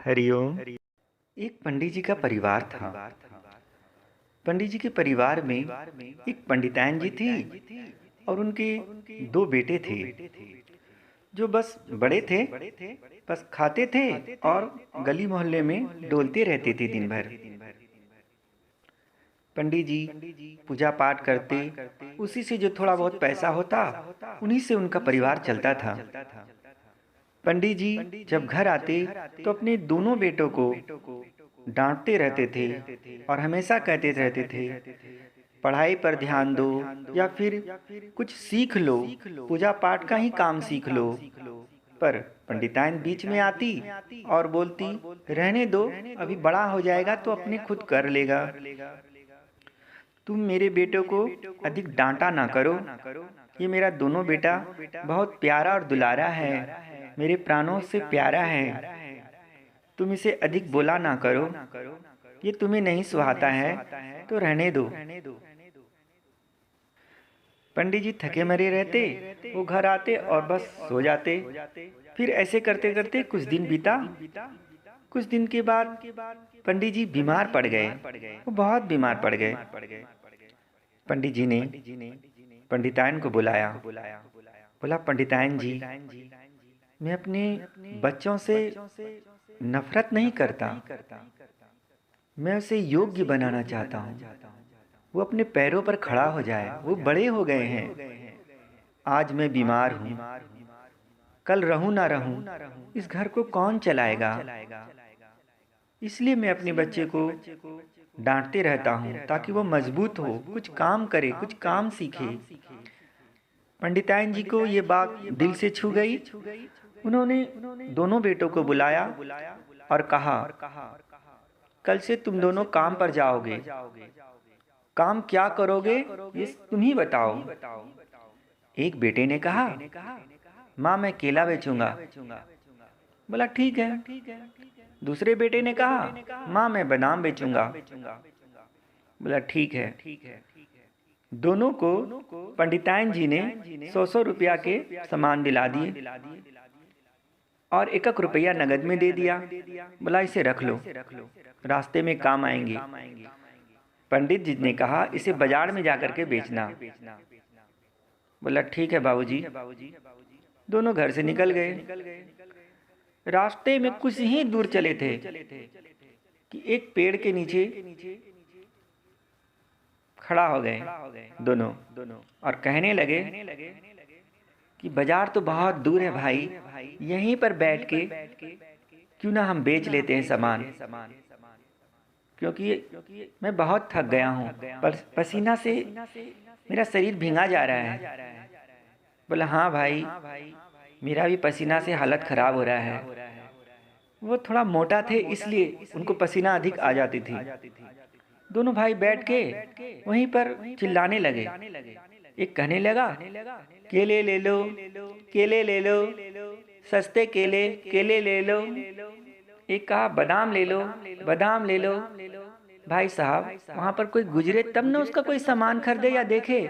हरिओम। एक पंडित जी का परिवार था। पंडित जी के परिवार में एक पंडितायन जी थी और उनके दो बेटे थे जो बस बड़े थे, बस खाते थे और गली मोहल्ले में डोलते रहते थे दिन भर। पंडित जी पूजा पाठ करते, उसी से जो थोड़ा बहुत पैसा होता उन्हीं से उनका परिवार चलता था। पंडित जी जब घर आते तो अपने दोनों बेटों को डांटते रहते थे और हमेशा कहते रहते थे, पढ़ाई पर ध्यान दो या फिर कुछ सीख लो, पूजा पाठ का ही काम सीख लो। पर पंडिताइन बीच में आती और बोलती, रहने दो, अभी बड़ा हो जाएगा तो अपने खुद कर लेगा। तुम मेरे बेटों को अधिक डांटा ना करो। ये मेरा दोनों बेटा बहुत प्यारा और दुलारा है, मेरे प्राणों से प्यारा है। तुम इसे अधिक बोला ना करो। ये तुम्हें नहीं सुहाता है तो रहने दो। पंडित जी थके मरे रहते, वो घर आते और बस सो जाते। फिर ऐसे करते करते कुछ दिन बीता। कुछ दिन के बाद पंडित जी बीमार पड़ गए, वो बहुत बीमार पड़ गए। पंडित जी ने पंडितायन को बुलाया, बोला, पंडितायन जी, मैं अपने बच्चों से नफरत नहीं करता, मैं उसे योग्य बनाना चाहता हूँ। वो अपने पैरों पर खड़ा हो जाए, वो बड़े हो गए हैं। आज मैं बीमार हूँ, कल रहूँ ना रहूँ, इस घर को कौन चलाएगा? इसलिए मैं अपने बच्चे को डांटते रहता हूँ ताकि वो मजबूत हो, कुछ काम करे, कुछ काम सीखे। पंडितायन जी को ये बात दिल से छू गई। उन्होंने दोनों बेटों को बुलाया और कहा, कल से तुम दोनों काम पर जाओगे। काम क्या करोगे ये तुम ही बताओ। एक बेटे ने कहा, माँ मैं केला बेचूंगा। बोला ठीक है। दूसरे बेटे ने कहा, माँ मैं बादाम बेचूंगा। बोला ठीक है। दोनों को पंडितायन जी ने 100-100 रुपया के सामान दिला दिए और 1-1 रुपया नगद में दे दिया। बोला इसे रख लो, रास्ते में काम आएंगी। पंडित जी ने कहा, इसे बाजार में जाकर के बेचना। बोला ठीक है बाबूजी। दोनों घर से निकल गए। रास्ते में कुछ ही दूर चले थे कि एक पेड़ के नीचे खड़ा हो गए दोनों और कहने लगे कि बाजार तो बहुत दूर है भाई, यहीं पर बैठ के क्यों ना हम बेच लेते हैं सामान, क्योंकि मैं बहुत थक गया हूँ, पसीना से मेरा शरीर भींगा जा रहा है। बोला हाँ भाई, मेरा भी पसीना से हालत खराब हो रहा है। वो थोड़ा मोटा थे इसलिए उनको पसीना अधिक आ जाती थी। दोनों भाई बैठ के वहीं पर चिल्लाने लगे। एक कहने लगा, केले ले लो, केले ले लो, सस्ते केले, केले ले लो। एक कहा बादाम ले लो, बादाम ले लो। भाई साहब वहाँ पर कोई गुजरे तब ना उसका कोई सामान खरीदे या देखे।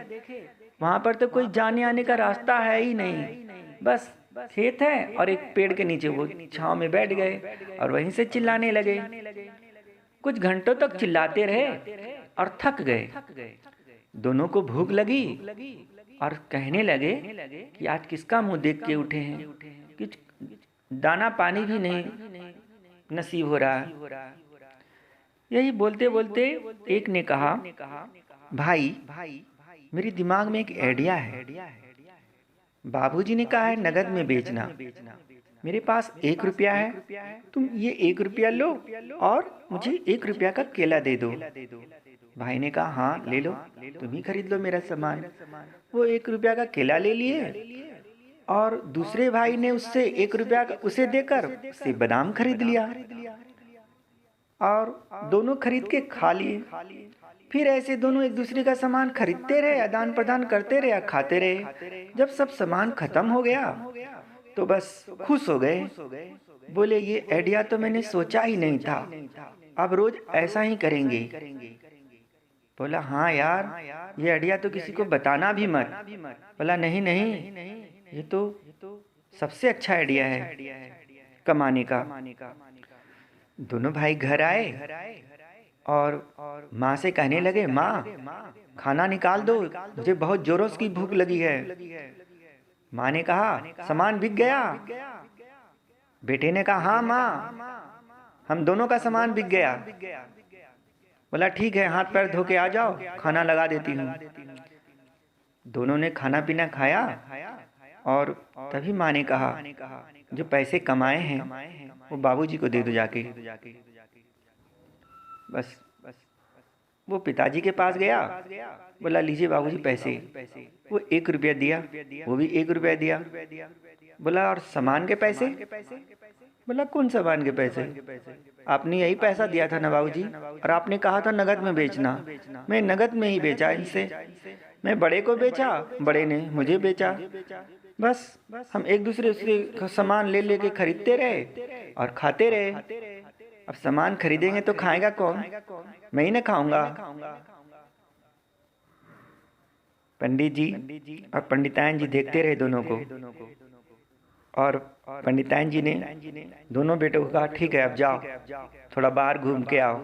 वहाँ पर तो कोई जाने आने का रास्ता है ही नहीं, बस खेत है और एक पेड़ के नीचे वो छांव में बैठ गए और वहीं से चिल्लाने लगे। कुछ घंटों तक चिल्लाते रहे और थक गए। दोनों को भूख लगी और कहने लगे कि आज किसका मुंह देख के उठे हैं, कुछ दाना पानी भी नहीं नसीब हो रहा। यही बोलते बोलते एक ने कहा, भाई मेरे दिमाग में एक आइडिया है। बाबूजी ने कहा है नगद में बेचना, मेरे पास 1 रुपया है, तुम ये 1 रुपया लो और मुझे 1 रुपया का केला दे दो। भाई ने कहा हाँ ले लो, तुम ही खरीद लो मेरा सामान। वो 1 रुपया का केला ले लिए और दूसरे भाई ने उससे 1 रुपया का उसे देकर उससे बादाम खरीद लिया और दोनों खरीद के खा लिए। फिर ऐसे दोनों एक दूसरे का सामान खरीदते रहे, आदान प्रदान करते रहे, खाते रहे। जब सब सामान खत्म हो गया तो बस खुश हो गए। बोले ये आइडिया तो मैंने सोचा ही नहीं था, अब रोज ऐसा ही करेंगे। बोला हाँ यार, ये आइडिया तो किसी को बताना भी मत। बोला नहीं नहीं, ये तो सबसे अच्छा आइडिया है कमाने का। दोनों भाई घर आए और माँ से कहने लगे, माँ खाना निकाल दो, मुझे बहुत जोरों की भूख लगी है। माँ ने कहा, सामान बिक गया? बेटे ने कहा, हाँ माँ, हम दोनों का सामान बिक गया। बोला, ठीक है, हाथ पैर धो के आ जाओ, खाना लगा देती हूँ। दोनों ने खाना पीना खाया और तभी माँ ने कहा, जो पैसे कमाए हैं वो बाबूजी को दे दो जाके। बस वो पिताजी के पास गया, बोला, लीजिए बाबूजी पैसे। वो 1 रुपया दिया, वो भी 1 रुपया दिया। बोला, और सामान के पैसे? बोला, कौन सामान के पैसे? आपने यही पैसा दिया था ना बाबूजी, और आपने कहा था नगद में बेचना। मैं नगद में ही बेचा इनसे। मैं बड़े को बेचा, बड़े ने मुझे बेचा। बस हम एक दूसरे से सामान ले लेके खरीदते रहे और खाते रहे। अब सामान खरीदेंगे तो खाएगा कौन? मैं ही ना खाऊंगा। पंडित जी और पंडितायन जी देखते रहे दोनों को, और पंडितायन जी ने दोनों बेटों को कहा, ठीक है अब जाओ, थोड़ा बाहर घूम के आओ।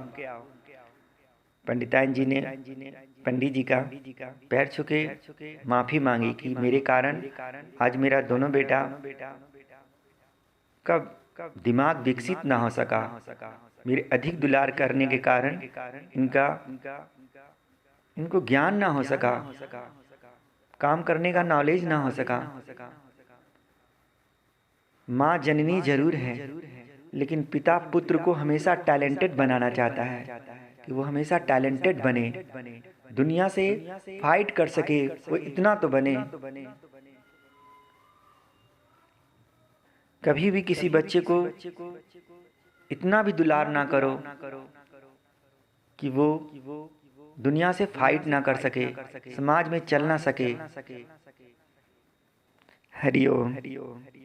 पंडितायन जी ने पंडित जी का पैर छू के माफी मांगी कि मेरे कारण आज मेरा दोनों बेटा का दिमाग विकसित ना हो सका, मेरे अधिक दुलार करने के कारण इनको ज्ञान ना हो सका, काम करने का नॉलेज ना हो सका। माँ जननी जरूर है, लेकिन पिता पुत्र को हमेशा टैलेंटेड बनाना चाहता है कि वो हमेशा टैलेंटेड बने, दुनिया से फाइट कर सके, वो इतना तो बने। कभी भी किसी बच्चे को इतना भी दुलार ना करो कि वो दुनिया से फाइट ना कर सके, समाज में चल ना सके। हरि ओम।